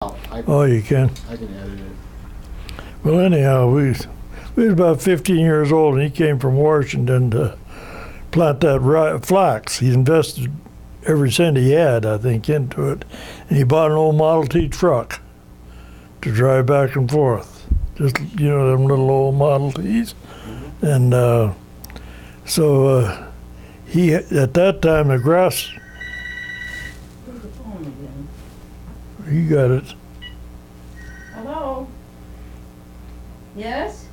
Oh, you can? I can edit it. Well, anyhow, we was about 15 years old, and he came from Washington to plant that flax. He invested every cent he had, I think, into it. And he bought an old Model T truck to drive back and forth. Just, them little old Model Ts. And so he, at that time, the grass... Where's the phone again? You got it. Hello? Yes?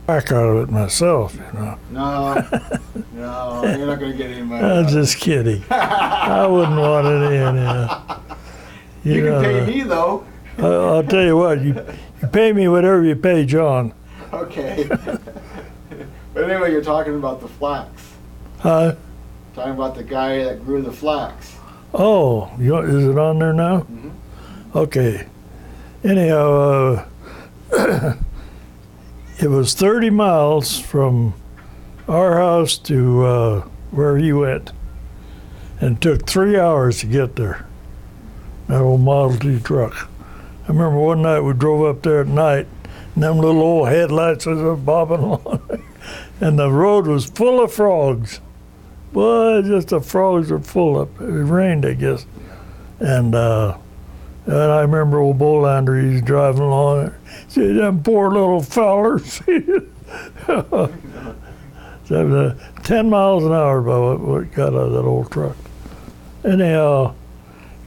Back out of it myself, No, no, you're not going to get any money. I'm just kidding. I wouldn't want any in here. You can pay me, though. I'll tell you what, you pay me whatever you pay John. Okay. But anyway, you're talking about the flax. Huh? Talking about the guy that grew the flax. Oh, is it on there now? Mhm. Okay. Anyhow, it was 30 miles from our house to where he went. And it took 3 hours to get there. That old Model T truck. I remember one night we drove up there at night, and them little old headlights was bobbing along. And the road was full of frogs. Boy, just the frogs were full of it. It rained, I guess. And I remember old Bolander, he's driving along. See, them poor little fellers. 10 miles an hour about what got out of that old truck. Anyhow,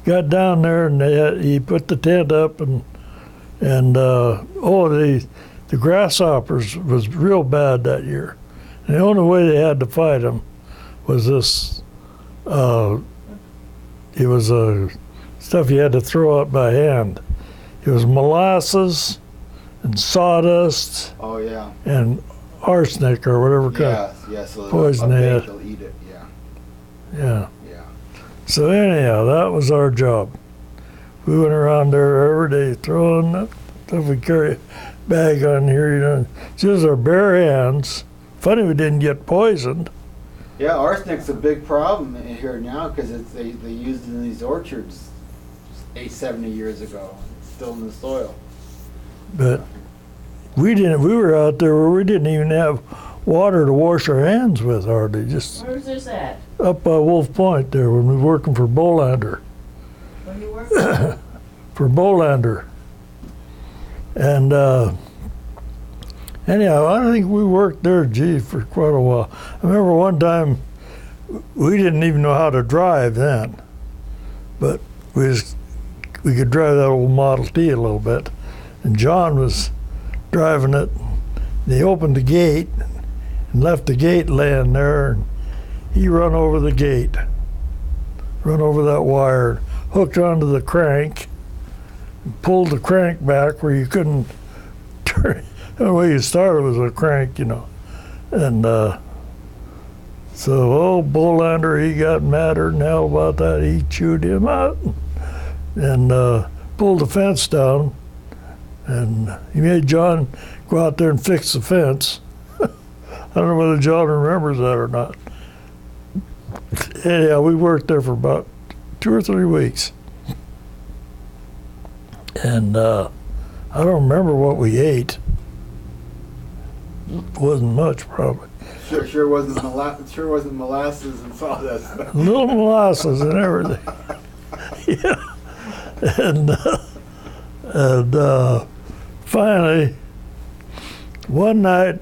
got down there and he put the tent up and the grasshoppers was real bad that year. And the only way they had to fight them was this. It was stuff you had to throw up by hand. It was molasses and sawdust. Oh, yeah. And arsenic or whatever kind Yes, so poison they had. they'll eat it, yeah. Yeah. Yeah. So anyhow, that was our job. We went around there every day throwing that stuff. We carry a bag on here, just our bare hands. Funny we didn't get poisoned. Yeah, arsenic's a big problem in here now because they used it in these orchards 70 years ago. It's still in the soil. But we were out there where we didn't even have water to wash our hands with hardly, just Where's this at? up by Wolf Point there when we were working for Bolander. Where you working? For Bolander. And anyhow, I think we worked there, for quite a while. I remember one time, we didn't even know how to drive then, but we could drive that old Model T a little bit. And John was driving it. They opened the gate and left the gate laying there, and he run over the gate, run over that wire, hooked onto the crank, and pulled the crank back where you couldn't turn. The way you started was a crank, And so old Bolander, he got madder than hell about that. He chewed him out and pulled the fence down. And he made John go out there and fix the fence. I don't know whether John remembers that or not. Anyhow, we worked there for about 2 or 3 weeks. And I don't remember what we ate. Wasn't much, probably. Sure wasn't molasses and sawdust. A little molasses and everything. Yeah. And finally, one night,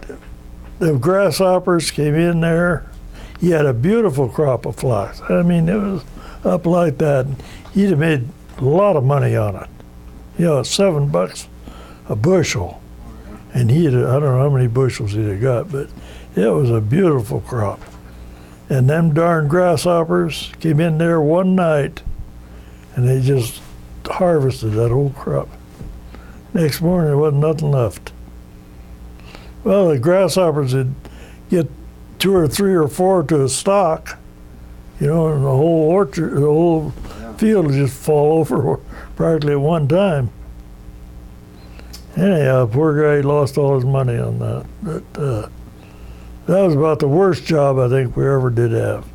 the grasshoppers came in there. He had a beautiful crop of flax. I mean, it was up like that. He'd have made a lot of money on it. $7 a bushel. And I don't know how many bushels he'd have got, but it was a beautiful crop. And them darn grasshoppers came in there one night, and they just harvested that whole crop. Next morning, there wasn't nothing left. Well, the grasshoppers would get 2 or 3 or 4 to a stalk, and the whole orchard, the whole field would just fall over practically at one time. Anyhow, poor guy lost all his money on that. But that was about the worst job I think we ever did have.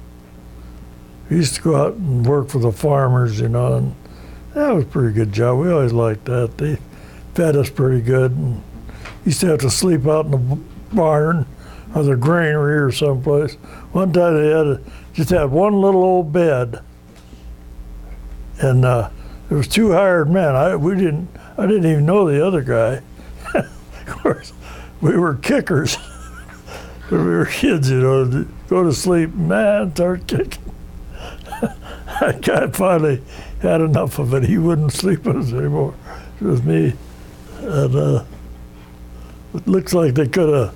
We used to go out and work for the farmers, and That was a pretty good job. We always liked that. They fed us pretty good. And used to have to sleep out in the barn or the granary or someplace. One time they just had one little old bed, and there was 2 hired men. I didn't even know the other guy. Of course, we were kickers. When we were kids, you know, to go to sleep, man, start kicking. That guy finally had enough of it. He wouldn't sleep with us anymore. It was me. And it looks like they could have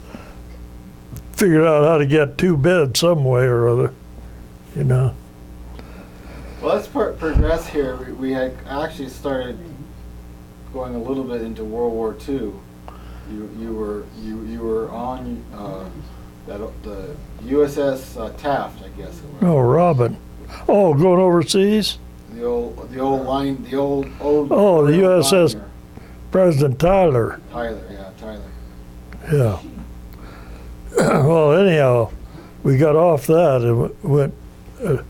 figured out how to get 2 beds some way or other, you know. Well, let's progress here. We had actually started going a little bit into World War II. You were on the USS Taft, I guess. Oh, Robin. Oh, going overseas? The old line, the old. Oh, the USS liner. President Tyler. Tyler. Yeah. Well, anyhow, we got off that and went. You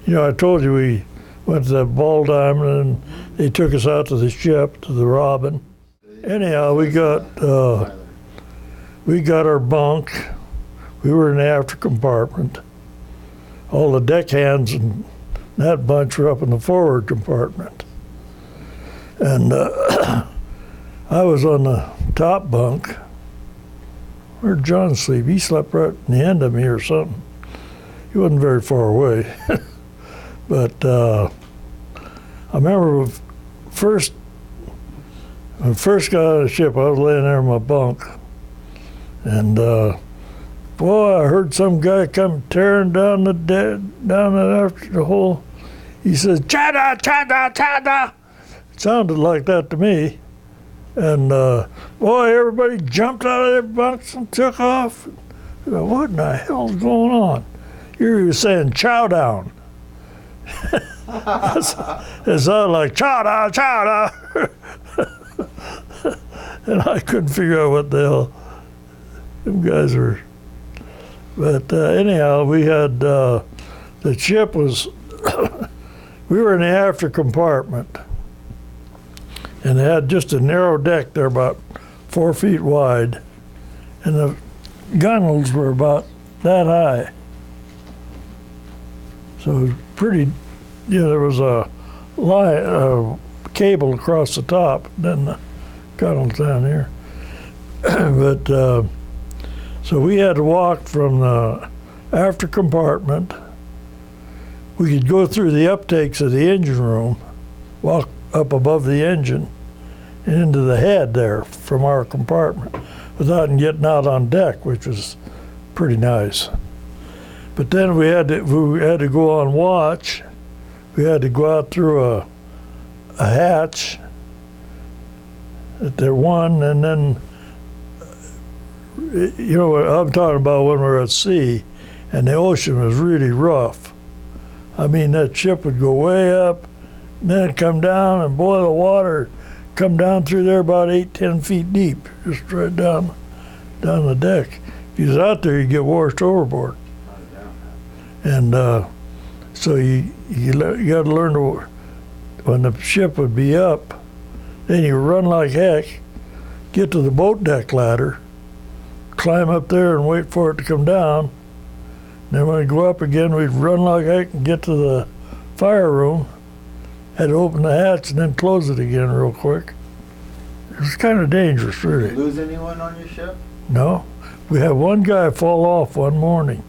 know, I told you we went to the Ball Diamond and they took us out to the ship, to the Robin. Anyhow, we got our bunk. We were in the after compartment. All the deckhands and that bunch were up in the forward compartment. And I was on the top bunk. Where'd John sleep? He slept right in the end of me or something. He wasn't very far away. But I remember when I first got out of the ship, I was laying there in my bunk. And boy, I heard some guy come tearing down after the hole. He says, "Chada, chada, chada." It sounded like that to me. And boy, everybody jumped out of their bunks and took off. I go, what in the hell's going on? Here he was saying, "Chow down." It sounded like chada, chada. And I couldn't figure out what the hell them guys were. But anyhow, we had, the ship was, we were in the after compartment. And they had just a narrow deck there about 4 feet wide. And the gunnels were about that high. So it was pretty, you know, there was a cable across the top, then the gunnels down here. But so we had to walk from the after compartment. We could go through the uptakes of the engine room, walk up above the engine and into the head there from our compartment without getting out on deck, which was pretty nice. But then we had to go on watch. We had to go out through a hatch at their one, and then, you know what I'm talking about when we were at sea and the ocean was really rough. I mean, that ship would go way up and then it'd come down, and boy, the water come down through there about 8-10 feet deep, just right down the deck. If you was out there, you'd get washed overboard. And so you got to learn to, when the ship would be up, then you run like heck, get to the boat deck ladder, climb up there and wait for it to come down. Then when we go up again, we'd run like heck and get to the fire room, had to open the hatch and then close it again real quick. It was kind of dangerous, really. Did you lose anyone on your ship? No. We had one guy fall off one morning.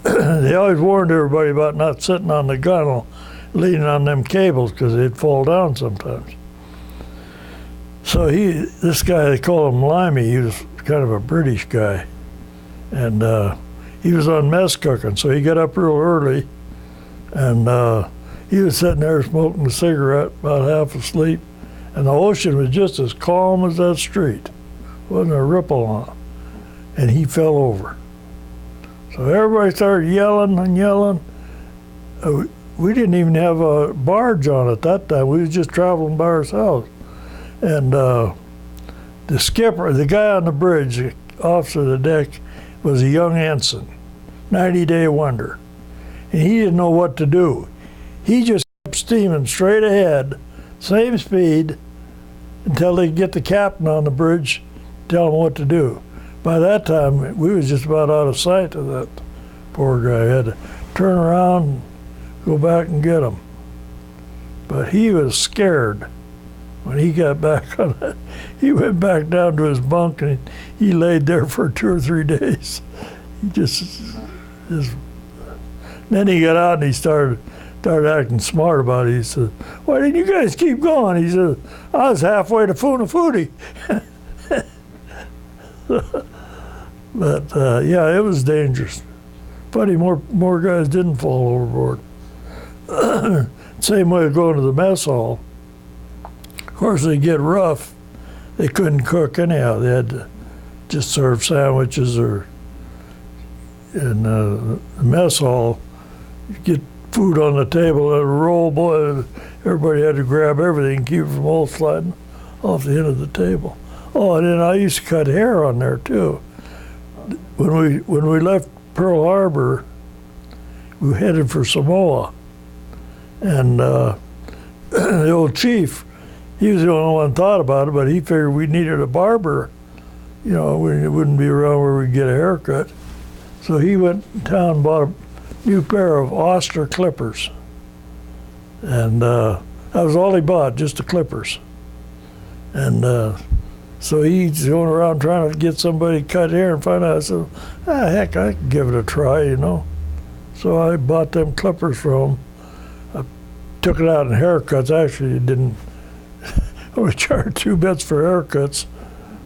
They always warned everybody about not sitting on the gunnel, leaning on them cables, because they'd fall down sometimes. So this guy, they call him Limey, he was kind of a British guy. And he was on mess cooking, so he got up real early, and he was sitting there smoking a cigarette, about half asleep, and the ocean was just as calm as that street. Wasn't a ripple on it. And he fell over. So everybody started yelling and yelling. We didn't even have a barge on at that time. We was just traveling by ourselves. And the skipper, the guy on the bridge, the officer of the deck, was a young ensign, 90-day wonder. And he didn't know what to do. He just kept steaming straight ahead, same speed, until they get the captain on the bridge, tell him what to do. By that time, we was just about out of sight of that poor guy. Had to turn around and go back and get him. But he was scared when he got back on it. He went back down to his bunk and he laid there for 2 or 3 days. He just then he got out and he started acting smart about it. He said, "Why didn't you guys keep going?" He said, "I was halfway to Funafuti." But yeah, it was dangerous. Funny, more guys didn't fall overboard. Same way going to the mess hall. Of course, they get rough. They couldn't cook anyhow. They had to just serve sandwiches or in the mess hall. You get food on the table and a roll, boy. Everybody had to grab everything and keep it from all sliding off the end of the table. Oh, and then I used to cut hair on there too. When we left Pearl Harbor, we headed for Samoa, and the old chief, he was the only one thought about it, but he figured we needed a barber. You know, we wouldn't be around where we'd get a haircut. So he went in town and bought a new pair of Oster clippers, and that was all he bought, just the clippers. And so he's going around trying to get somebody to cut hair, and find out, I said, heck, I can give it a try, you know. So I bought them clippers from him. I took it out in haircuts. Actually, it didn't, we charged 2 bits for haircuts.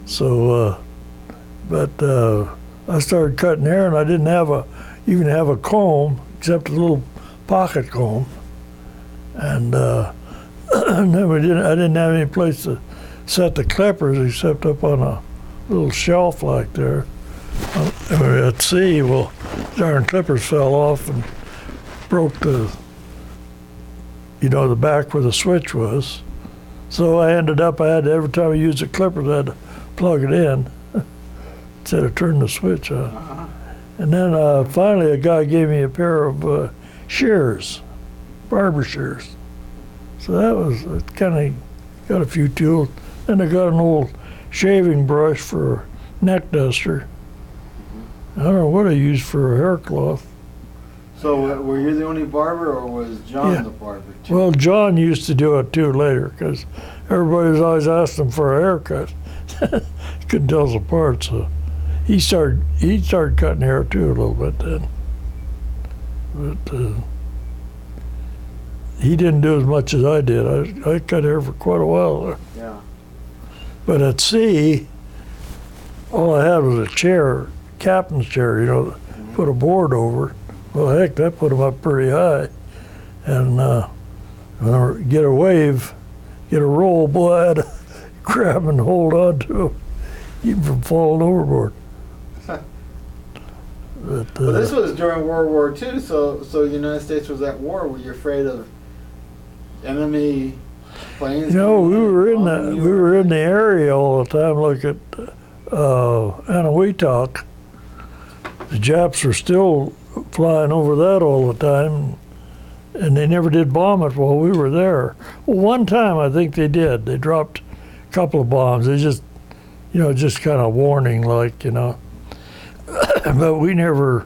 So, but I started cutting hair, and I didn't even have a comb, except a little pocket comb. And then I didn't have any place to set the clippers except up on a little shelf like there. At sea, well, darn clippers fell off and broke the back where the switch was. So I had to, every time I used the clippers, I had to plug it in instead of turning the switch on. Uh-huh. And then finally a guy gave me a pair of shears, barber shears. So that was, kind of got a few tools. Then I got an old shaving brush for a neck duster. I don't know what I used for a hair cloth. So were you the only barber, or was John Yeah. the barber too? Well, John used to do it too later, because everybody was always asking for a haircut. Couldn't tell us apart, so he started cutting hair too a little bit then. But he didn't do as much as I did. I cut hair for quite a while. Yeah. But at sea, all I had was a chair, captain's chair, put a board over. Well, heck, that put them up pretty high. And when I get a wave, get a roll, boy, I had to grab and hold on to them, keep them from falling overboard. But, Well, this was during World War II, so the United States was at war. Were you afraid of enemy planes? we were in the area all the time, like at Anahuac. The Japs were still flying over that all the time, and they never did bomb it while we were there. Well, one time I think they did. They dropped a couple of bombs. They just, just kind of warning, like, But we never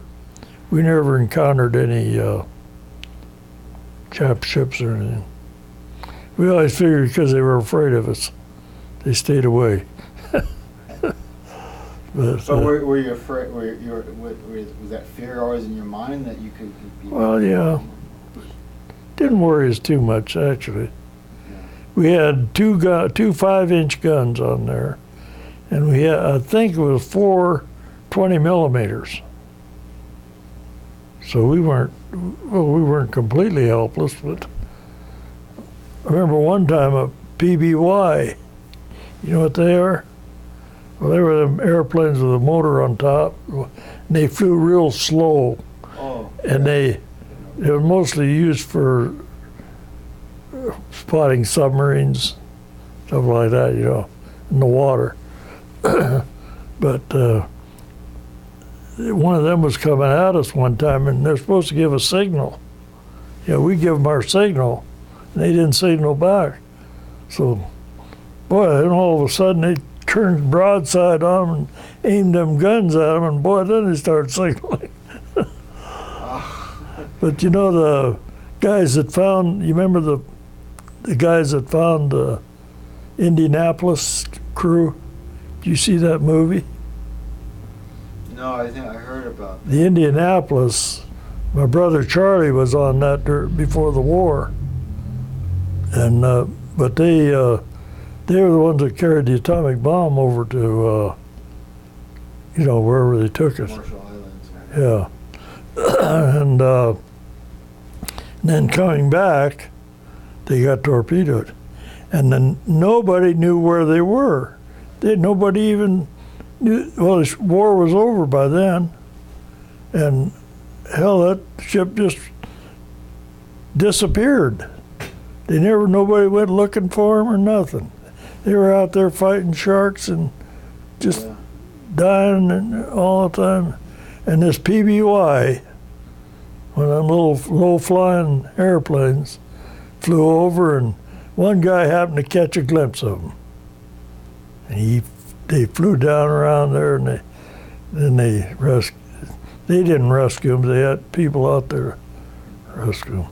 encountered any Jap ships or anything. We always figured because they were afraid of us, they stayed away. But were you afraid? Was that fear always in your mind that you could be? Well, yeah. Didn't worry us too much, actually. Yeah. We had two 5-inch guns on there, and we had, I think it was 4 20 millimeters. So we weren't completely helpless, but I remember one time a PBY, you know what they are? Well, they were them airplanes with a motor on top, and they flew real slow. Oh. And they were mostly used for spotting submarines, stuff like that, in the water. But one of them was coming at us one time, and they're supposed to give a signal. We give them our signal, and they didn't signal back. So, boy, then all of a sudden they turned broadside on them and aimed them guns at them, and boy, then they started signaling. But you know, the guys that found, you remember the guys that found the Indianapolis crew? Did you see that movie? No, I think I heard about that. The Indianapolis, my brother Charlie was on that before the war, and but they were the ones that carried the atomic bomb over to wherever they took it. Marshall Islands. Yeah, and then coming back, they got torpedoed, and then nobody knew where they were. Nobody even knew. Well, the war was over by then, and hell, that ship just disappeared. Nobody went looking for them or nothing. They were out there fighting sharks and just dying all the time. And this PBY, one of them little low-flying airplanes, flew over, and one guy happened to catch a glimpse of them. And they flew down around there, and they didn't rescue them. They had people out there rescue them.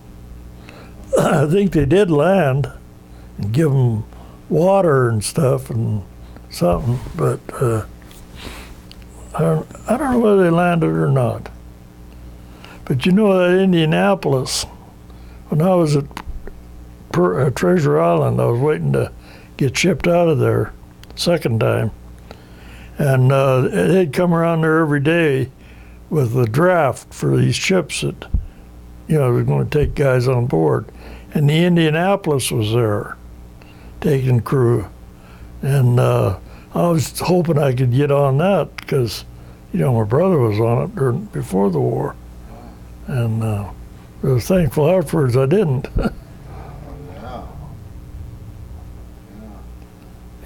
I think they did land and give them water and stuff and something, but I don't know whether they landed or not. But you know that Indianapolis, when I was at Treasure Island, I was waiting to get shipped out of there second time, and they'd come around there every day with a draft for these ships that were going to take guys on board. And the Indianapolis was there, taking crew. And I was hoping I could get on that because, my brother was on it before the war. And I was thankful afterwards I didn't.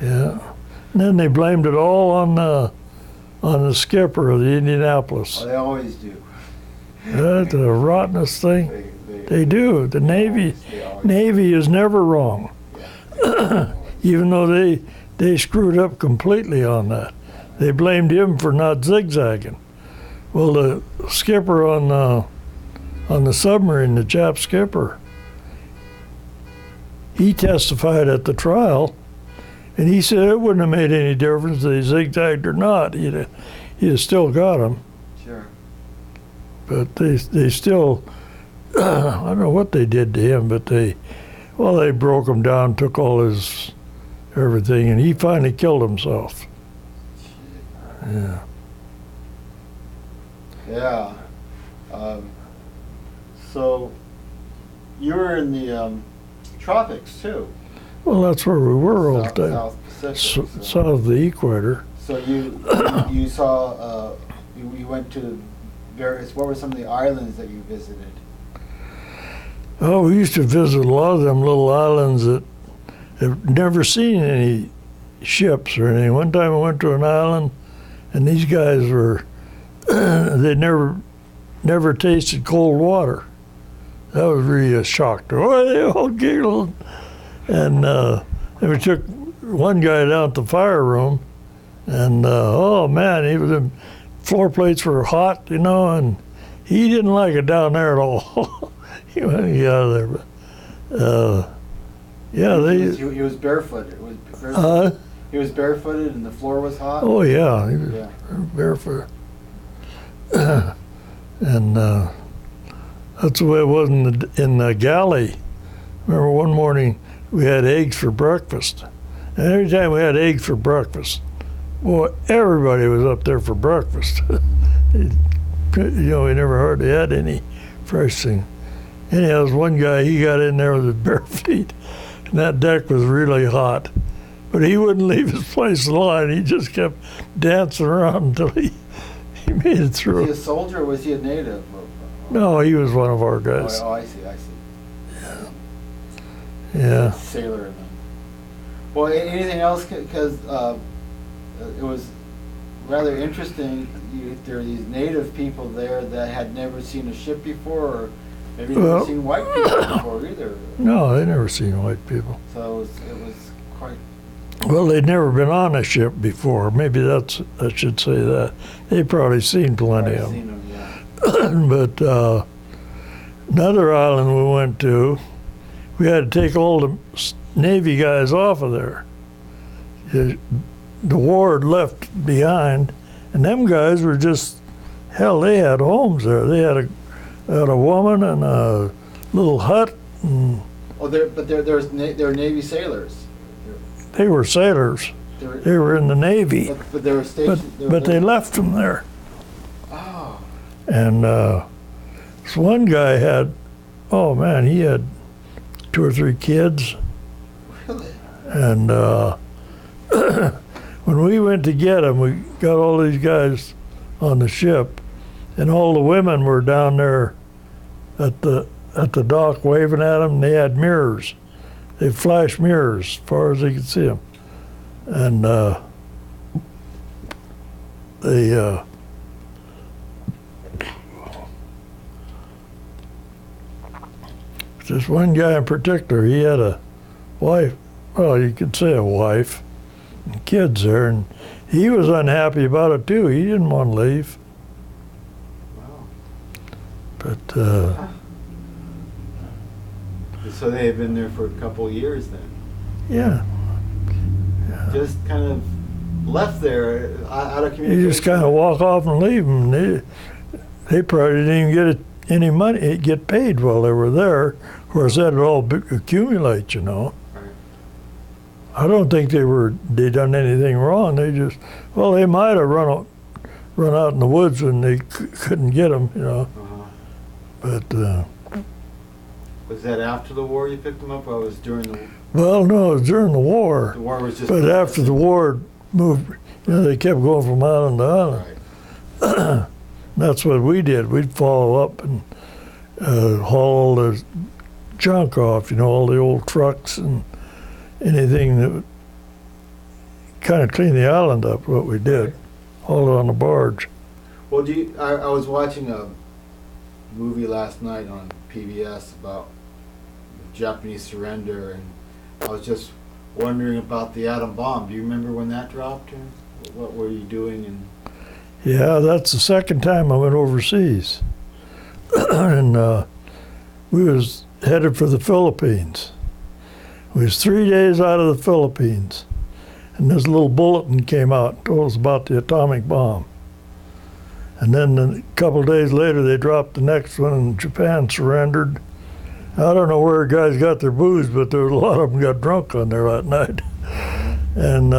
Yeah. And then they blamed it all on the skipper of the Indianapolis. Oh, they always do. That's the rottenest thing. They do. The Navy is never wrong. Even though they screwed up completely on that. They blamed him for not zigzagging. Well, the skipper on the submarine, the Jap skipper, he testified at the trial, and he said it wouldn't have made any difference if they zigzagged or not. He'd have still got him. Sure. But they still, I don't know what they did to him, but they broke him down, took all his everything, and he finally killed himself. Yeah. Yeah. So you were in the tropics too. Well, that's where we were all the time. South Pacific. South of the equator. So you saw you went to various. What were some of the islands that you visited? Oh, we used to visit a lot of them little islands that have never seen any ships or anything. One time I went to an island, and these guys were they never tasted cold water. That was really a shock to them. Oh, they all giggled. And we took one guy down to the fire room, and oh man, the floor plates were hot, and he didn't like it down there at all. He wanted to get out of there, but He was barefooted. He was barefooted, and the floor was hot. Oh yeah, he was barefoot. And that's the way it was in the galley. Remember one morning we had eggs for breakfast, and every time we had eggs for breakfast, boy, everybody was up there for breakfast. We never hardly had any fresh thing. Anyhow, there was one guy, he got in there with his bare feet, and that deck was really hot. But he wouldn't leave his place alone. He just kept dancing around until he made it through. Was he a soldier or was he a native? No, he was one of our guys. Oh, I see. Yeah. Sailor then. Well, anything else? Because it was rather interesting. There are these native people there that had never seen a ship before, or Maybe you've never seen white people before either. No, they never seen white people. So it was quite. Well, they'd never been on a ship before. Maybe I should say that. They probably seen plenty I've of seen them. them, yeah. But another island we went to, we had to take all the Navy guys off of there. The war had left behind, and them guys were just, hell, they had homes there. They had a woman and a little hut. And Oh, they're Navy sailors. they were sailors. They were in the Navy, But they were stationed. but they left them there. Oh, And this one guy had, oh man, he had 2 or 3 kids. really? And when we went to get him, we got all these guys on the ship, and all the women were down there at the dock waving at them. They had mirrors. They flashed mirrors as far as they could see them. And this one guy in particular, he had a wife, well, you could say a wife, and kids there, and he was unhappy about it too. He didn't want to leave. Wow. But So they had been there for a couple of years then. yeah, Just kind of left there out of communication. you just kind of walk off and leave them. They probably didn't even get any money, get paid while they were there. Of course, that'd all accumulate, you know. Right. I don't think they done anything wrong. They just, well, they might have run out in the woods when they couldn't get them, you know. Uh-huh. But Was that after the war you picked them up, or was it during the well, no, it was during the war. war? Was just. But after the war moved, you know, they kept going from island to island. Right. That's what we did. We'd follow up and haul all the junk off, you know, all the old trucks and anything that would kind of clean the island up, what we did. Haul it on the barge. Well, I was watching a movie last night on PBS about the Japanese surrender, and I was just wondering about the atom bomb. Do you remember when that dropped? Or what were you doing? And Yeah, that's the second time I went overseas. And we was headed for the Philippines. We was 3 days out of the Philippines. And this little bulletin came out and told us about the atomic bomb. And then a couple of days later, they dropped the next one, and Japan surrendered. I don't know where guys got their booze, but there was a lot of them got drunk on there that night. And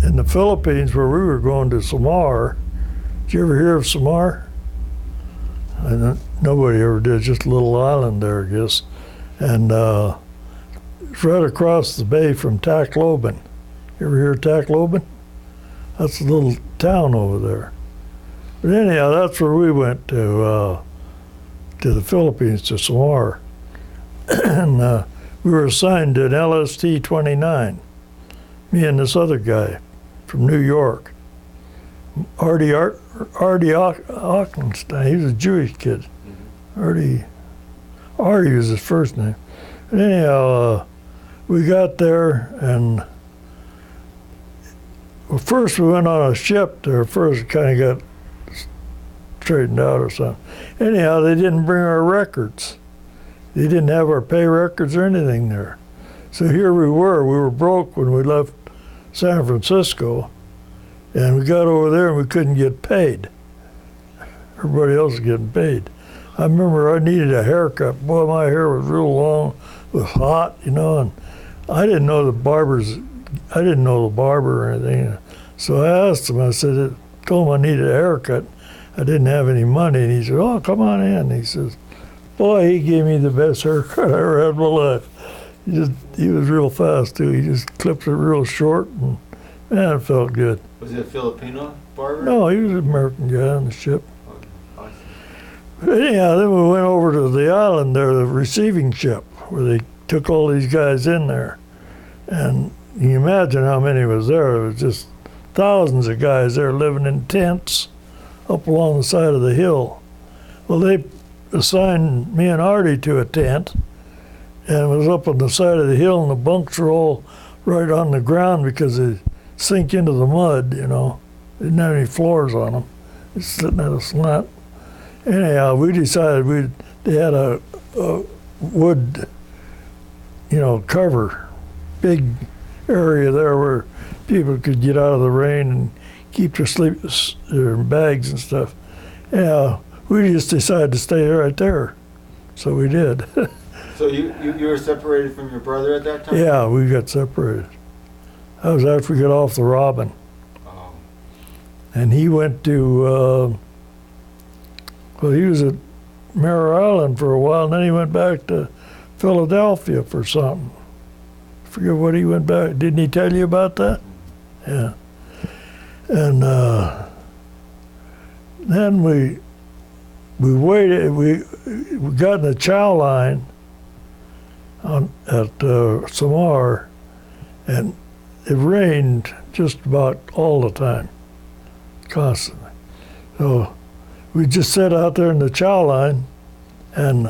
in the Philippines, where we were going to Samar, did you ever hear of Samar? Nobody ever did, just a little island there, I guess. And it's right across the bay from Tacloban. You ever hear of Tacloban? That's a little town over there. But anyhow, that's where we went to the Philippines, to Samar. And we were assigned to an LST-29, me and this other guy from New York. Artie Ockenstein, he was a Jewish kid. Artie was his first name. But anyhow, we got there, and well, first we went on a ship there. First kind of got straightened out or something. Anyhow, they didn't bring our records. They didn't have our pay records or anything there. So here we were broke when we left San Francisco, and we got over there and we couldn't get paid. Everybody else was getting paid. I remember I needed a haircut. Boy, my hair was real long, it was hot, you know, and I didn't know the barber or anything. So I asked him, told him I needed a haircut. I didn't have any money, and he said, "Oh, come on in." He says, boy, he gave me the best haircut I ever had in my life. He was real fast too. He just clipped it real short, and man, it felt good. was it a Filipino barber? No, he was an American guy on the ship. Oh, I see. But anyhow, then we went over to the island there, the receiving ship, where they took all these guys in there. And you can imagine how many was there. It was just thousands of guys there living in tents up along the side of the hill. Well, they assigned me and Artie to a tent, and it was up on the side of the hill, and the bunks were all right on the ground because they sink into the mud, you know. They didn't have any floors on them. It's sitting at a slant. Anyhow, we decided they had a wood, you know, cover, big area there where people could get out of the rain and keep their bags and stuff. Yeah, we just decided to stay right there, so we did. So you were separated from your brother at that time? Yeah, we got separated. That was after we got off the Robin. Oh. And he went to, well, he was at Mare Island for a while, and then he went back to Philadelphia for something. I forget what he went back. Didn't he tell you about that? Yeah. And then we waited. We got in the chow line at Samar, and it rained just about all the time, constantly. So we just sat out there in the chow line and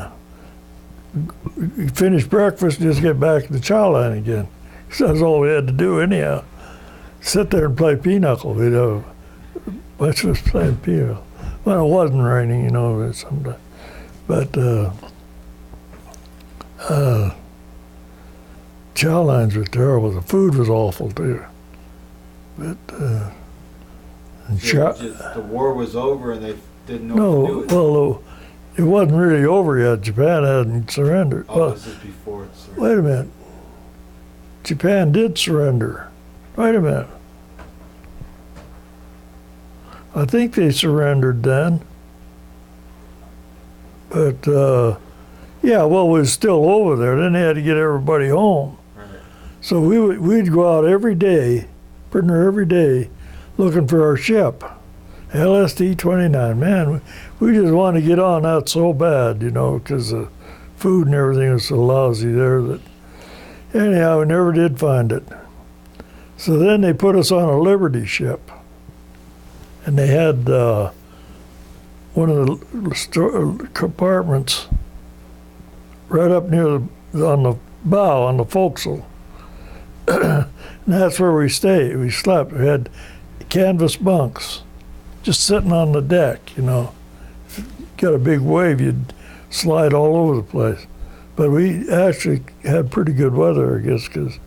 finish breakfast and just get back to the chow line again. So that's all we had to do anyhow. Sit there and play pinochle. We'd have a bunch of us playing pinochle. Well, it wasn't raining, you know, sometimes. But chow lines were terrible. The food was awful too. But and The war was over and they didn't know what to do with it. well, it wasn't really over yet. Japan hadn't surrendered. Oh, Well, this is before it surrendered. wait a minute. Japan did surrender. Wait a minute. I think they surrendered then. But, yeah, well, we was still over there. Then they had to get everybody home. Right. So we'd go out every day, pretty near every day, looking for our ship. LSD-29. Man, we just wanted to get on that so bad, you know, because the food and everything was so lousy there that, anyhow, we never did find it. So then they put us on a Liberty ship, and they had one of the compartments right up near on the bow, on the forecastle. And that's where we stayed. We slept. We had canvas bunks, just sitting on the deck, you know. If you got a big wave, you'd slide all over the place. But we actually had pretty good weather, I guess, because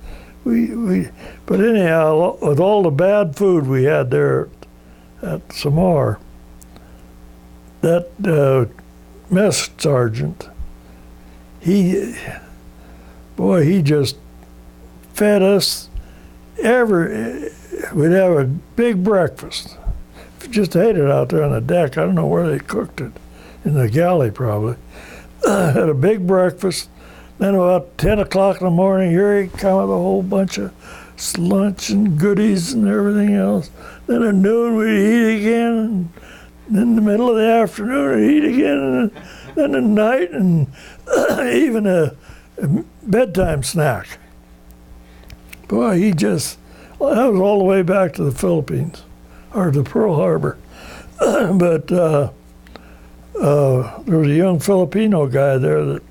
but anyhow, with all the bad food we had there at Samar, that mess sergeant, he just fed us we'd have a big breakfast. Just ate it out there on the deck. I don't know where they cooked it, in the galley probably. Had a big breakfast. Then about 10 o'clock in the morning, here he come with a whole bunch of lunch and goodies and everything else. Then at noon we'd eat again, and then in the middle of the afternoon we'd eat again, and then at night, and even a bedtime snack. Boy, that was all the way back to the Philippines, or to Pearl Harbor. But there was a young Filipino guy there that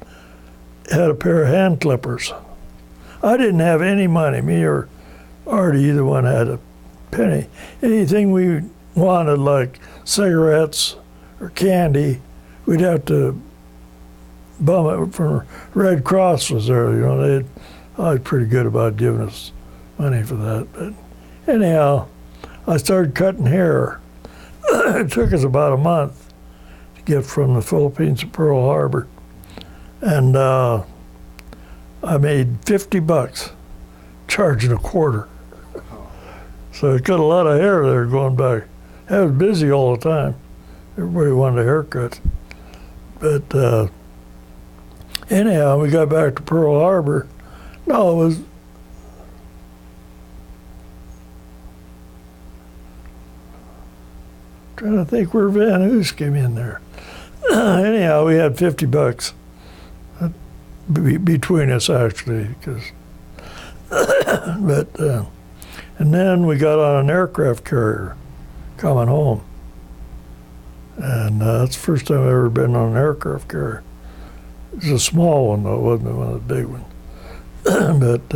had a pair of hand clippers. I didn't have any money. Me or Artie, either one had a penny. Anything we wanted, like cigarettes or candy, we'd have to bum it from Red Cross was there. You know, I was pretty good about giving us money for that. But anyhow, I started cutting hair. It took us about a month to get from the Philippines to Pearl Harbor. And I made $50 charging a quarter. So I cut a lot of hair there going back. I was busy all the time. Everybody wanted a haircut. But anyhow, we got back to Pearl Harbor. No, it was trying to think where Van Hoos came in there. Anyhow, we had $50 between us actually, because but and then we got on an aircraft carrier coming home, And that's the first time I've ever been on an aircraft carrier. It was a small one, though. It wasn't one of the big ones. But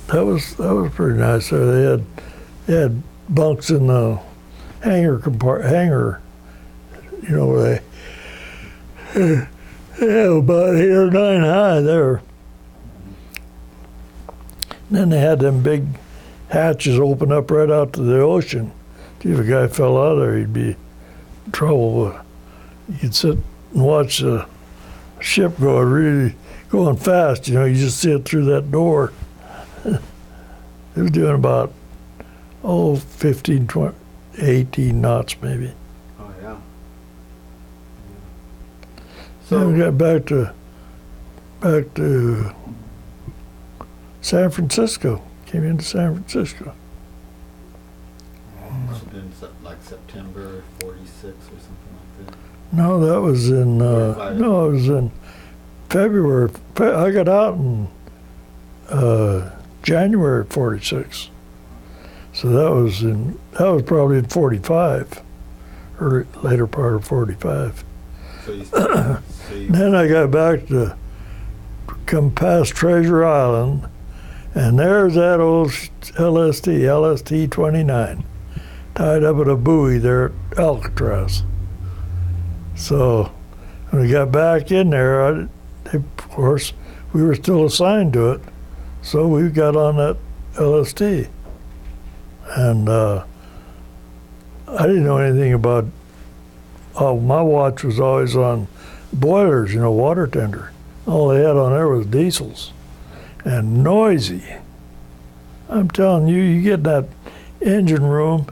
that was pretty nice. There they had bunks in the hangar. You know, where they have about 8 or 9 high there. And then they had them big hatches open up right out to the ocean. If a guy fell out of there, he'd be in trouble. You could sit and watch the ship going fast. You know, you just see it through that door. It was doing about 15, 20, 18 knots maybe. Oh yeah. Then we got back to San Francisco. Came into San Francisco. Must have been like September '46 or something like that. No, that was in it was in February. I got out in January '46. So that was probably in '45, or later part of '45. Then I got back to come past Treasure Island, and there's that old LST 29, tied up at a buoy there at Alcatraz. So when we got back in there, of course, we were still assigned to it, so we got on that LST. And I didn't know anything about. My watch was always on boilers, water tender. All they had on there was diesels, and noisy. I'm telling you, you get in that engine room,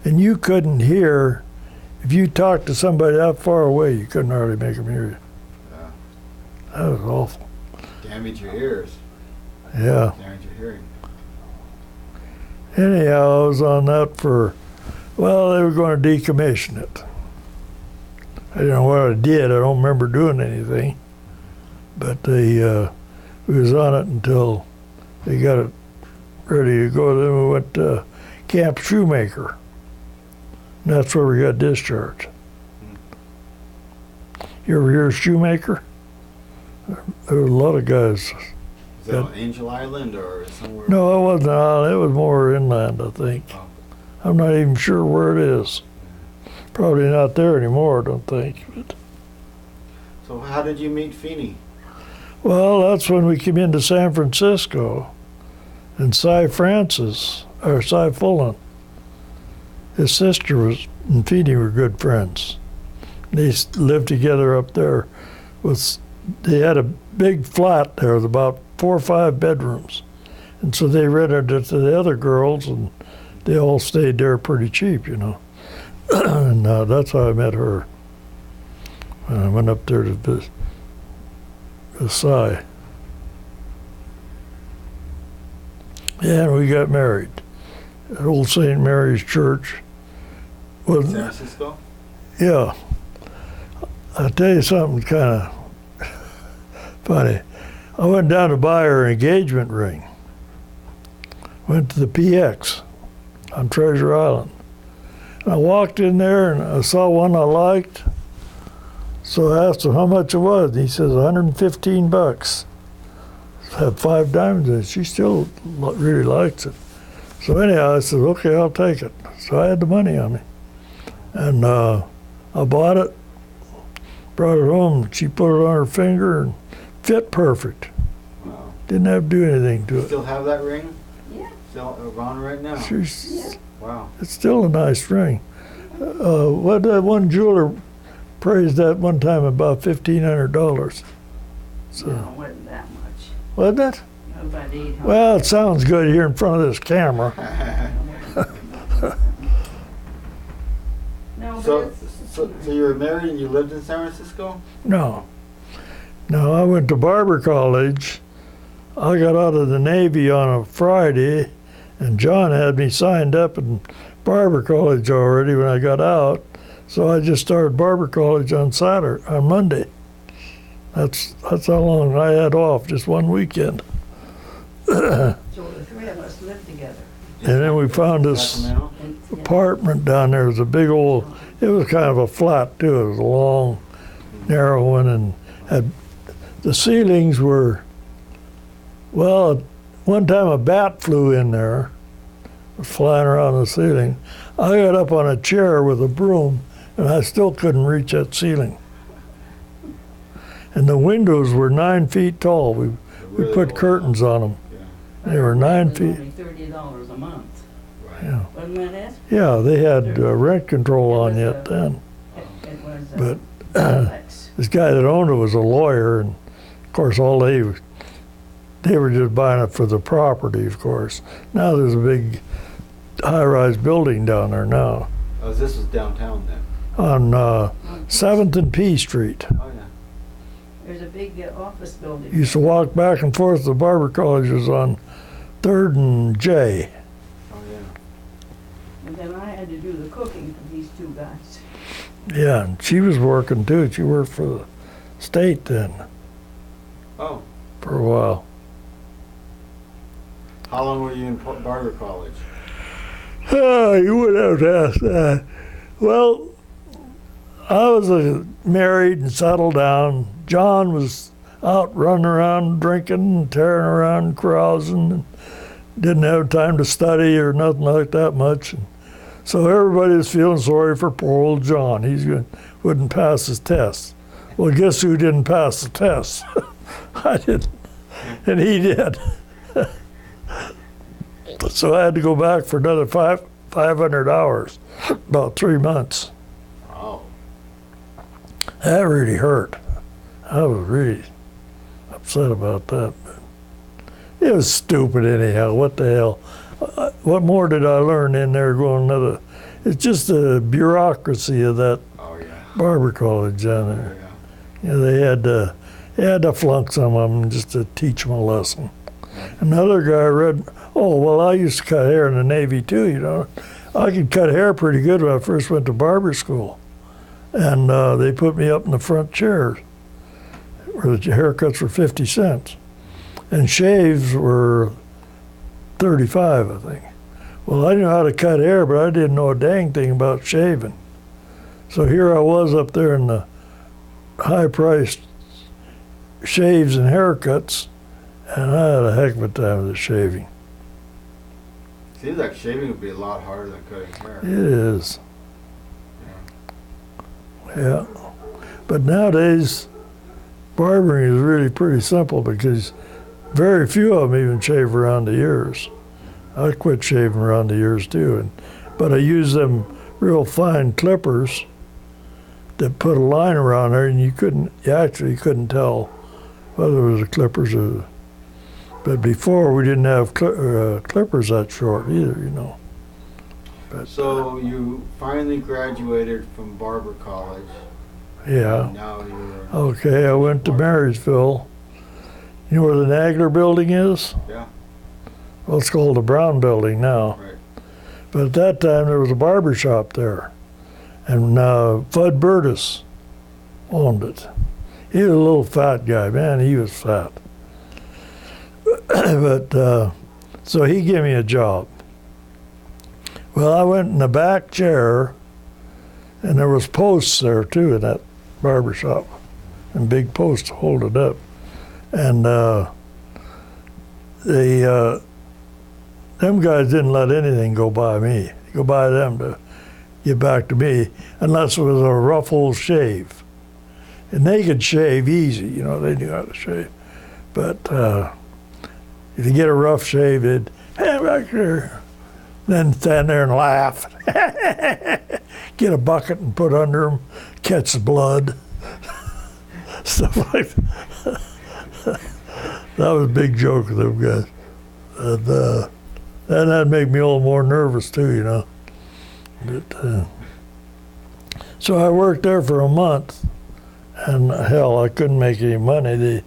and you couldn't hear. If you talked to somebody that far away, you couldn't hardly make them hear you. Yeah. That was awful. Damage your ears. Yeah. Damage your hearing. Anyhow, I was on that they were going to decommission it. I don't know what I did. I don't remember doing anything. But we was on it until they got it ready to go. Then we went to Camp Shoemaker. And that's where we got discharged. You ever hear of Shoemaker? There were a lot of guys. Is that on Angel Island or somewhere? No, it wasn't an island. It was more inland, I think. Oh. I'm not even sure where it is. Probably not there anymore, I don't think. But, So how did you meet Feeney? well, that's when we came into San Francisco. And Cy Fullen, his sister and Feeney were good friends. They lived together up there. They had a big flat there with about 4 or 5 bedrooms. And so they rented it to the other girls, and they all stayed there pretty cheap, And that's how I met her. When I went up there to visit Cy. Yeah, and we got married at Old St. Mary's Church. San Francisco? Yeah. I'll tell you something kind of funny. I went down to buy her engagement ring. Went to the PX on Treasure Island. And I walked in there and I saw one I liked. So I asked him how much it was. And he says $115. Had 5 diamonds in it. She still really likes it. So anyhow, I said, okay, I'll take it. So I had the money on me. And I bought it, brought it home. She put it on her finger and fit perfect. Wow. Didn't have to do anything to You it. still have that ring? Yeah. Still around right now? She's, Wow. It's still a nice ring. What that one jeweler praised that one time about $1,500. So, No, it wasn't that much. wasn't it? About 800. Well, it sounds good here in front of this camera. No, but So, it's, so you were married and you lived in San Francisco? No, I went to Barber College. I got out of the Navy on a Friday, and John had me signed up in Barber College already when I got out. So I just started Barber College on Monday. That's how long I had off, just one weekend. so the 3 of us lived together. And then we found this Sacramento? And, apartment down there. It was a big old, It was kind of a flat too. It was a long, narrow one, and the ceilings were. Well, one time a bat flew in there, flying around the ceiling. I got up on a chair with a broom, and I still couldn't reach that ceiling. And the windows were 9 feet tall. We put curtains on them. Yeah. They were 9 It was feet. only $30 a month. Right. Yeah, Wasn't that it? yeah. They had rent control It on was, yet then. It was But complex. this guy that owned it was a lawyer, and of course, all they were just buying it for the property. Of course, now there's a big high-rise building down there now Oh, this was downtown then. on 7th and P Street. Oh yeah. There's a big office building. Used to walk back and forth to Barber College was on 3rd and J. Oh yeah. And then I had to do the cooking for these two guys. Yeah, and she was working too. She worked for the state then Oh, for a while. how long were you in Barber College? You would have to ask that. Well, I was married and settled down. John was out running around drinking and tearing around, carousing, and didn't have time to study or nothing like that much. And so everybody was feeling sorry for poor old John. Wouldn't pass his test. Well, guess who didn't pass the test? I didn't, and he did. So I had to go back for another 500 hours, about 3 months. Oh. That really hurt. I was really upset about that. It was stupid anyhow. What the hell? What more did I learn in there going another? It's just the bureaucracy of that Oh yeah. Barber College down Oh there. yeah. You know, they had to flunk some of them just to teach them a lesson. Another guy read, oh, well, I used to cut hair in the Navy too, you know. I could cut hair pretty good when I first went to barber school. And they put me up in the front chair where the haircuts were 50 cents. And shaves were 35, I think. Well, I knew how to cut hair, but I didn't know a dang thing about shaving. So here I was up there in the high-priced shaves and haircuts, and I had a heck of a time with the shaving. Seems like shaving would be a lot harder than cutting hair. It is. Yeah. But nowadays, barbering is really pretty simple because very few of them even shave around the ears. I quit shaving around the ears too, but I use them real fine clippers that put a line around there, and you actually couldn't tell whether it was the clippers or. But before we didn't have clippers that short either, you know. But, So you finally graduated from Barber College. yeah. And now you're. Okay, I went to Marysville. You know where the Nagler building is? Yeah. Well, it's called the Brown Building now. Right. But at that time, there was a barber shop there. And Fudd Burtis owned it. He was a little fat guy. Man, he was fat. But so he gave me a job. Well, I went in the back chair, and there was posts there, too, in that barber shop. And big posts to hold it up. And them guys didn't let anything go by them to get back to me, unless it was a rough old shave. And they could shave easy, you know, they knew how to shave. But if you get a rough shave, they'd, hey, back here, then stand there and laugh. Get a bucket and put under them, catch the blood, stuff like that. That was a big joke with them guys. And that'd make me a little more nervous too, you know. But, so I worked there for a month, and hell, I couldn't make any money.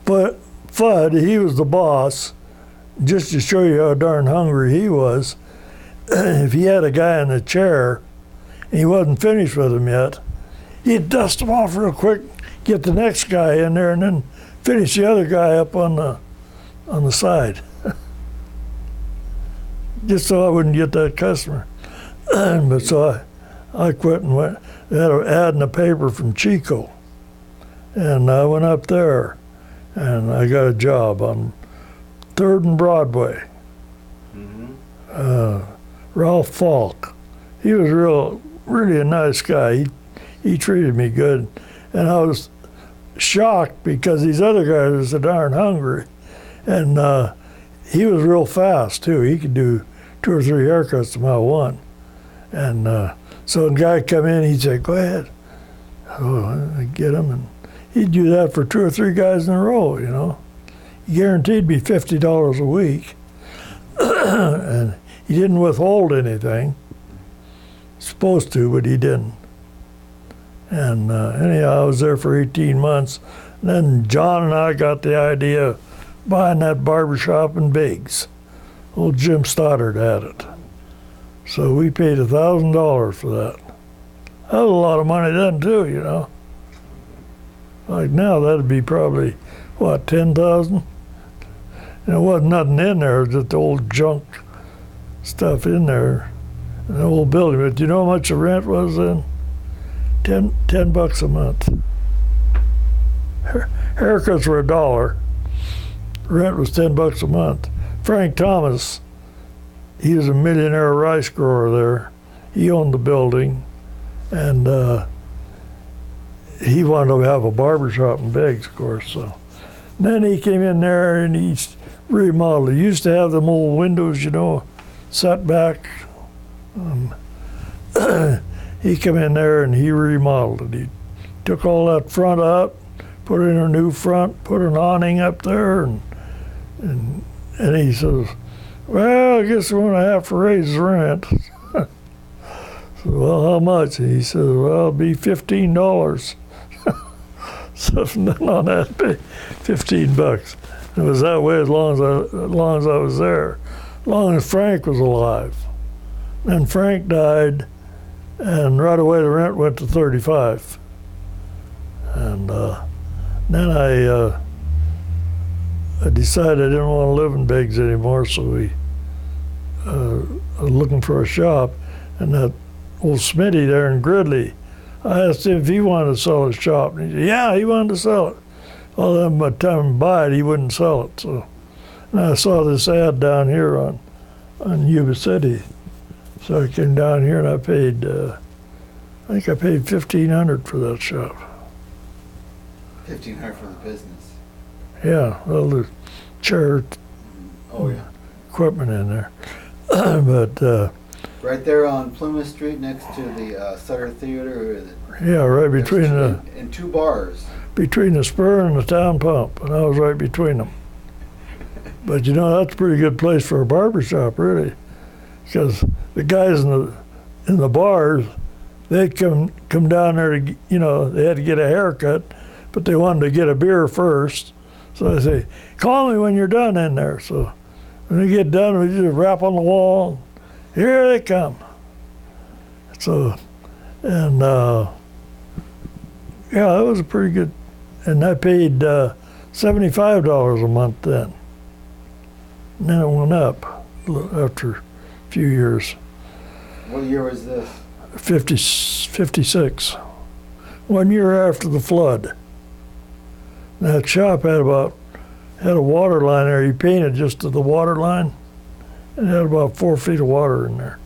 But Fudd, he was the boss. Just to show you how darn hungry he was, if he had a guy in the chair, and he wasn't finished with him yet, he'd dust him off real quick, get the next guy in there, and then finish the other guy up on the side. Just so I wouldn't get that customer. But so I quit and went. They had an ad in the paper from Chico, and I went up there, and I got a job on 3rd and Broadway. Ralph Falk, he was really a nice guy. He treated me good, and I was shocked because these other guys were so darn hungry, and he was real fast too. He could do 2 or 3 haircuts to mile one, and so the guy come in, he'd say, "Go ahead." Oh, I'd get him, and he'd do that for 2 or 3 guys in a row. You know, he guaranteed me $50 a week, and he didn't withhold anything. Supposed to, but he didn't. And anyhow, I was there for 18 months. And then John and I got the idea of buying that barbershop in Biggs. Old Jim Stoddard had it. So we paid $1,000 for that. That was a lot of money then too, you know. Like now, that'd be probably, what, 10,000? And there wasn't nothing in there, just the old junk stuff in there, in the old building. But do you know how much the rent was then? $10 a month. Haircuts were $1. Rent was $10 a month. Frank Thomas, he was a millionaire rice grower there. He owned the building, and he wanted to have a barbershop in Biggs, of course. So then he came in there and he remodeled. He used to have them old windows, you know, set back. He came in there and he remodeled it. He took all that front up, put in a new front, put an awning up there, and he says, "Well, I guess we're gonna have to raise the rent." So, well, how much? And he says, "Well, it'll be $15. So from then on, I had to pay $15. It was that way as long as I was there, as long as Frank was alive. Then Frank died, and right away the rent went to $35. And then I decided I didn't want to live in Biggs anymore, so we was looking for a shop, and that old Smitty there in Gridley, I asked him if he wanted to sell his shop, and he said, yeah, he wanted to sell it. Well, then by the time I buy it, he wouldn't sell it. So, and I saw this ad down here on Yuba City. So I came down here and I paid, I think I paid $1,500 for that shop. $1,500 for the business. Yeah, well, the chair, Oh yeah. equipment in there. But Right there on Plymouth Street, next to the Sutter Theater. yeah, right between and 2 bars. between the spur and the town pump, and I was right between them. But you know, that's a pretty good place for a barber shop, really, because the guys in the bars, they'd come down there to, you know, they had to get a haircut, but they wanted to get a beer first. So I say, call me when you're done in there. So when we get done, we just rap on the wall. Here they come. So, and yeah, that was a pretty good, and I paid $75 a month then. And then it went up after a few years. What year was this? 56. 1 year after the flood. That shop had a water line there. He painted just to the water line, and it had about 4 feet of water in there.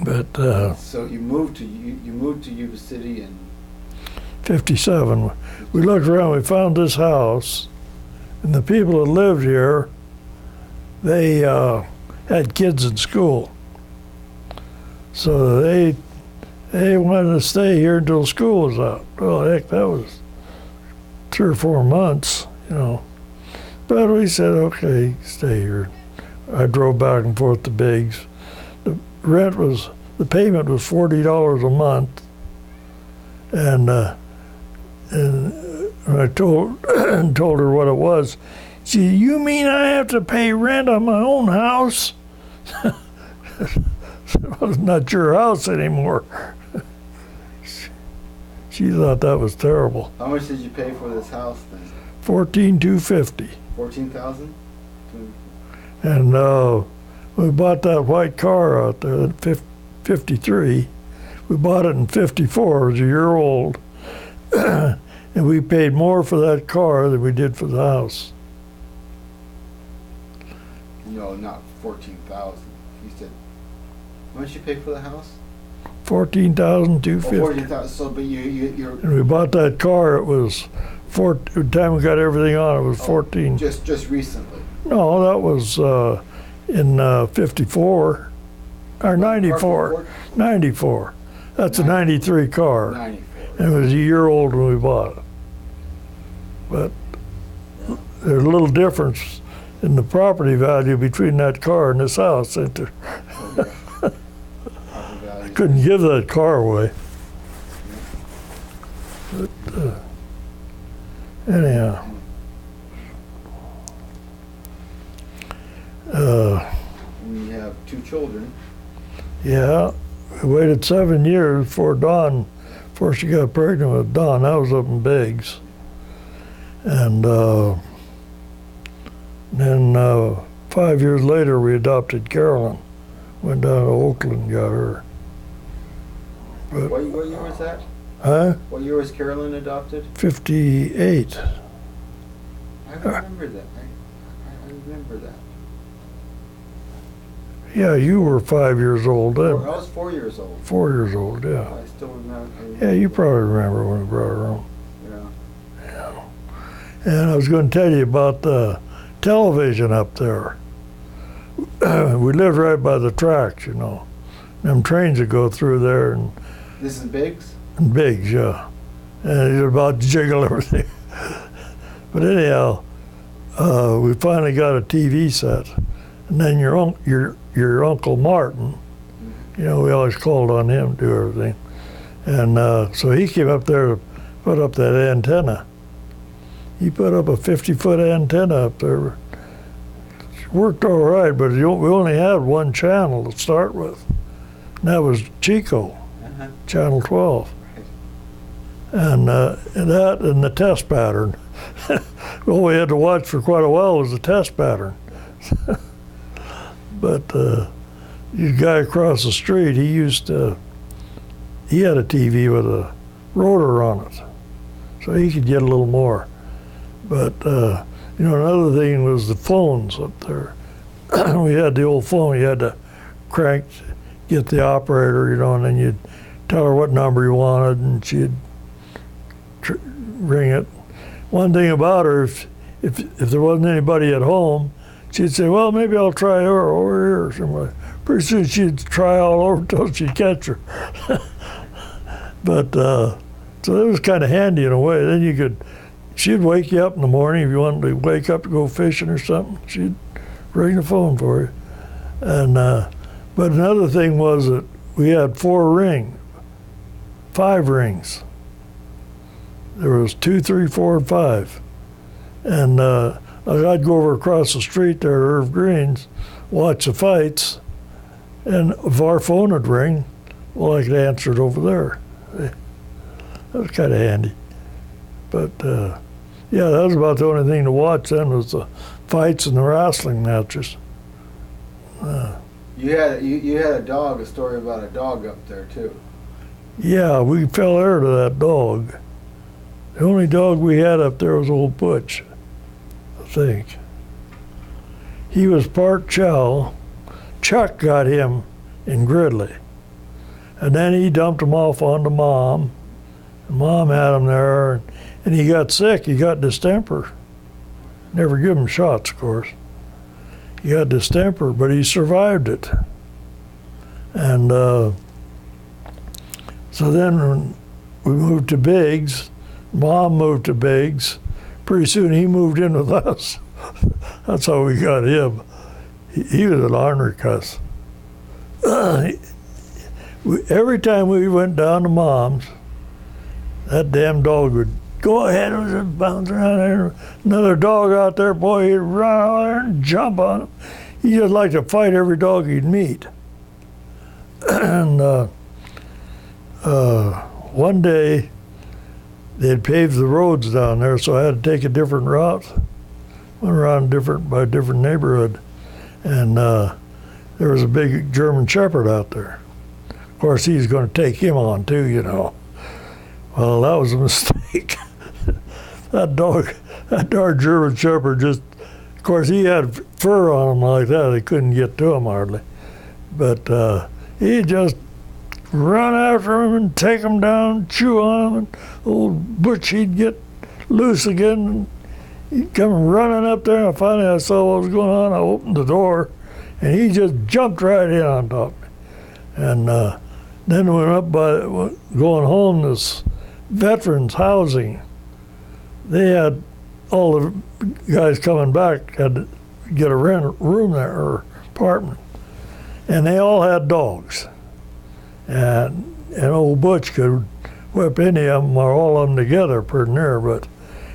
But So you moved to Yuba City in 57. We looked around. We found this house, and the people that lived here, they had kids in school, so they wanted to stay here until school was out. Well, heck, that was 3 or 4 months, you know. But we said, okay, stay here. I drove back and forth to Biggs. The payment was $40 a month, and I told her what it was. She said, "You mean I have to pay rent on my own house?" It was not your house anymore. She thought that was terrible. How much did you pay for this house then? $14,250. $14,000? And we bought that white car out there in 53. We bought it in 54, it was a year old. And we paid more for that car than we did for the house. No, not 14,000. You said, how much you pay for the house? $14,250. 14,000. So, but you're And we bought that car, it was, the time we got everything on, it was 14. just recently. No, that was in 54, or 94. 94. That's a 93 car. 94. And it was a year old when we bought it. But there's a little difference in the property value between that car and this house, ain't there? I couldn't give that car away. But, anyhow. We have 2 children. Yeah, we waited 7 years before she got pregnant with Don. That was up in Biggs. And then 5 years later, we adopted Carolyn. Went down to Oakland and got her. But, What year was that? huh? What year was Carolyn adopted? 58. I remember that. I remember that. Yeah, you were 5 years old I then. was 4 years old. 4 years old, yeah. I still remember. Yeah, you probably remember when we brought her home. Yeah. And I was going to tell you about the television up there. We lived right by the tracks, you know. Them trains that go through there and This is Biggs? Biggs, yeah. And he's about to jiggle everything. But anyhow, we finally got a TV set. And then your Uncle Martin, you know, we always called on him to do everything. And so he came up there to put up that antenna. He put up a 50-foot antenna up there. It worked all right, but we only had one channel to start with. And that was Chico, Channel 12. And that and the test pattern. All we had to watch for quite a while was the test pattern. But the guy across the street, he had a TV with a rotor on it, so he could get a little more. But you know, another thing was the phones up there. We had the old phone. You had to get the operator, you know, and then you'd tell her what number you wanted, and she'd ring it. One thing about her, if there wasn't anybody at home, she'd say, well, maybe I'll try her over here or somewhere. Pretty soon she'd try all over until she'd catch her. But, so it was kind of handy in a way. Then she'd wake you up in the morning if you wanted to wake up to go fishing or something. She'd ring the phone for you. And, but another thing was that we had 5 rings. There was 2, 3, 4, and 5. And I'd go over across the street there at Irv Green's, watch the fights, and if our phone would ring, well, I could answer it over there. That was kind of handy. But yeah, that was about the only thing to watch then was the fights and the wrestling matches. You had a dog, a story about a dog up there too. Yeah, we fell heir to that dog. The only dog we had up there was old Butch, I think. He was part chow. Chuck got him in Gridley. And then he dumped him off onto Mom. And Mom had him there, and he got sick. He got distemper. Never give him shots, of course. He got distemper, but he survived it. And so then when we moved to Biggs. Mom moved to Biggs. Pretty soon he moved in with us. That's how we got him. He was an ornery cuss. Every time we went down to Mom's, that damn dog would go ahead and just bounce around there. Another dog out there, boy, he'd run out there and jump on him. He just liked to fight every dog he'd meet. And one day, they'd paved the roads down there, so I had to take a different route. Went around by a different neighborhood. And there was a big German Shepherd out there. Of course, he's going to take him on too, you know. Well, that was a mistake. That darn German Shepherd just, of course, he had fur on him like that. They couldn't get to him hardly. But he just run after him and take him down, chew on him, and old Butch, he'd get loose again. And he'd come running up there, and finally I saw what was going on. I opened the door, and he just jumped right in on top of me. And then we went up by going home, this veterans housing. They had all the guys coming back had to get a room there or apartment, and they all had dogs. And old Butch could whip any of them or all of them together pretty near. But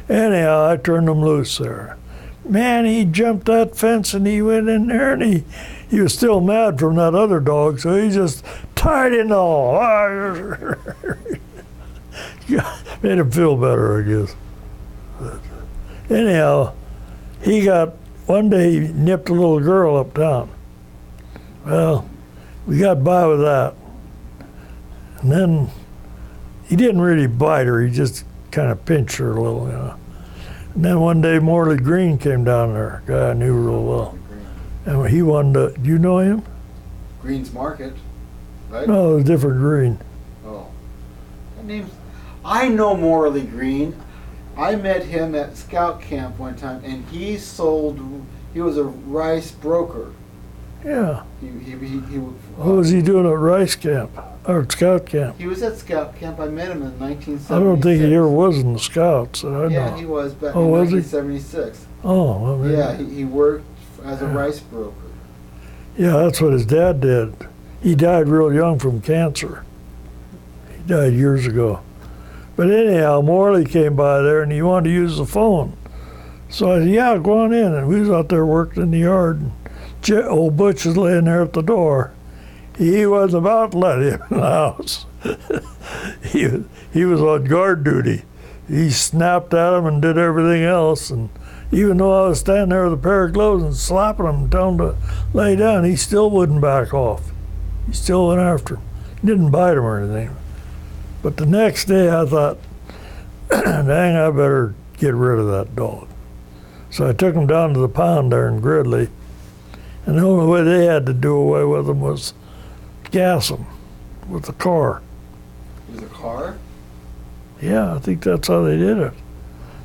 anyhow, I turned them loose there. Man, he jumped that fence and he went in there, and he was still mad from that other dog, so he just tied it all. Made him feel better, I guess. But anyhow, one day he nipped a little girl uptown. Well, we got by with that. And then he didn't really bite her, he just kind of pinched her a little, you know. And then one day Morley Green came down there, a guy I knew real well. And he wanted to, do you know him? Green's Market, right? No, it was a different Green. Oh. That name's, I know Morley Green. I met him at scout camp one time, and he was a rice broker. Yeah. He What was he doing at Rice Camp, or Scout Camp? He was at scout camp. I met him in 1976. I don't think he ever was in the Scouts. I Yeah, know. he was back Oh, in was he? 1976. Oh, well, maybe. Yeah, he worked as a rice broker. Yeah, that's what his dad did. He died real young from cancer. He died years ago. But anyhow, Morley came by there and he wanted to use the phone. So I said, yeah, go on in. And we was out there working in the yard. And old Butch was laying there at the door. He wasn't about to let him in the house. he was on guard duty. He snapped at him and did everything else. And even though I was standing there with a pair of gloves and slapping him, telling him to lay down, he still wouldn't back off. He still went after him. He didn't bite him or anything. But the next day I thought, dang, I better get rid of that dog. So I took him down to the pound there in Gridley. And the only way they had to do away with him was gas him with the car. With a car? Yeah, I think that's how they did it.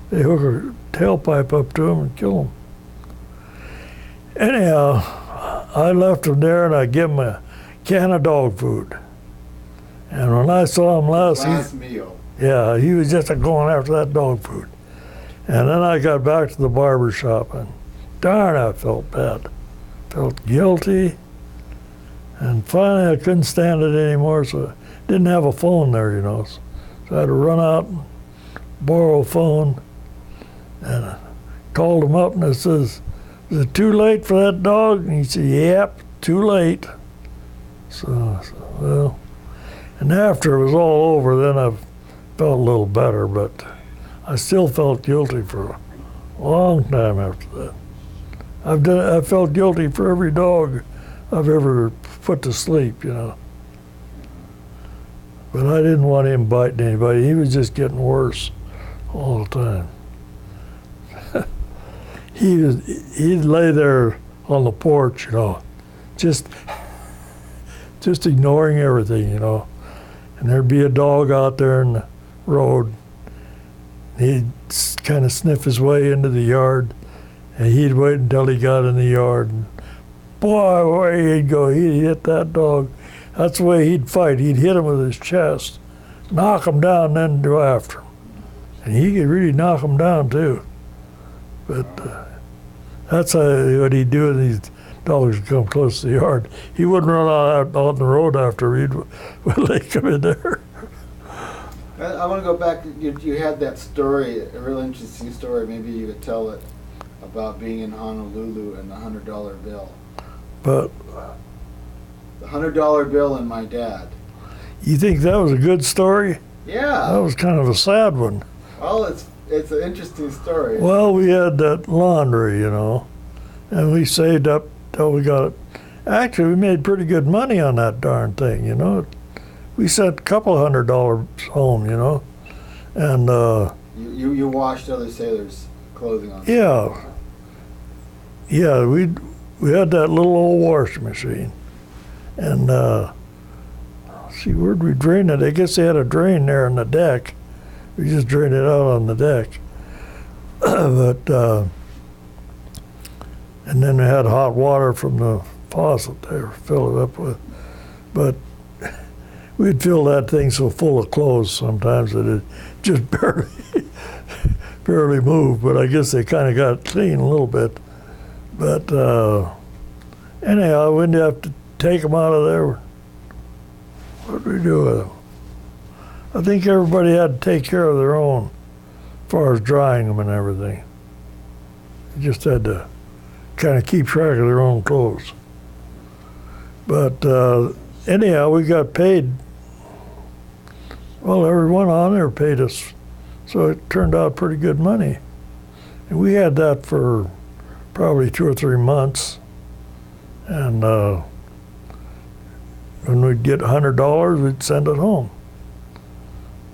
They hook a tailpipe up to him and kill him. Anyhow, I left him there and I gave him a can of dog food. And when I saw him Last meal. yeah, he was just going after that dog food. And then I got back to the barber shop and darn, I felt bad. Felt guilty. And finally I couldn't stand it anymore, so I didn't have a phone there, you know. So I had to run out and borrow a phone. And I called him up and I says, is it too late for that dog? And he said, yep, too late. So I said, well, and after it was all over, then I felt a little better, but I still felt guilty for a long time after that. I felt guilty for every dog I've ever put to sleep, you know. But I didn't want him biting anybody. He was just getting worse all the time. He'd lay there on the porch, you know, just ignoring everything, you know. And there'd be a dog out there in the road. He'd kind of sniff his way into the yard, and he'd wait until he got in the yard. And boy, away he'd go. He'd hit that dog. That's the way he'd fight. He'd hit him with his chest, knock him down, then go after him. And he could really knock him down, too. But that's what he'd do when these dogs would come close to the yard. He wouldn't run out on the road after when they come in there. I want to go back. You had that story, a real interesting story. Maybe you could tell it about being in Honolulu and the $100 bill. But the $100 bill and my dad. You think that was a good story? Yeah. That was kind of a sad one. Well, it's an interesting story. Well, we had that laundry, you know, and we saved up till we got Actually, we made pretty good money on that darn thing, you know. We sent a couple $100 home, you know, and You washed other sailors' clothing on. yeah, we had that little old washing machine, and see, where'd we drain it? I guess they had a drain there on the deck. We just drained it out on the deck, but and then we had hot water from the faucet there, fill it up with, but we'd fill that thing so full of clothes sometimes that it just barely moved, but I guess they kind of got clean a little bit. But anyhow, when you have to take them out of there, what do we do with them? I think everybody had to take care of their own as far as drying them and everything. You just had to kind of keep track of their own clothes. But anyhow, we got paid. Well, everyone on there paid us, so it turned out pretty good money. And we had that for probably 2 or 3 months. And when we'd get $100, we'd send it home.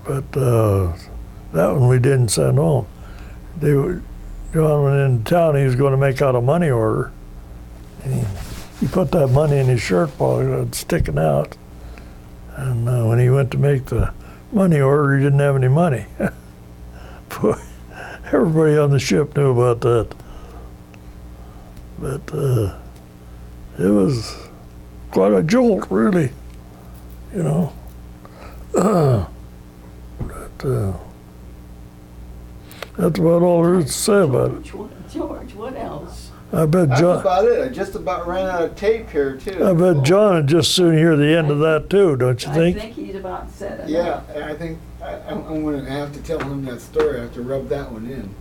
But that one we didn't send home. John went into town, he was going to make out a money order. And he put that money in his shirt pocket, sticking out. And when he went to make the money order, he didn't have any money. Boy, everybody on the ship knew about that. But it was quite a jolt, really, you know. That's about all there is to say about it. George, what else? I bet That's John. about it. I just about ran out of tape here too. I bet John would just soon hear the end of that too, don't you I think? think he's about set. Yeah, I think I'm going to have to tell him that story. I have to rub that one in.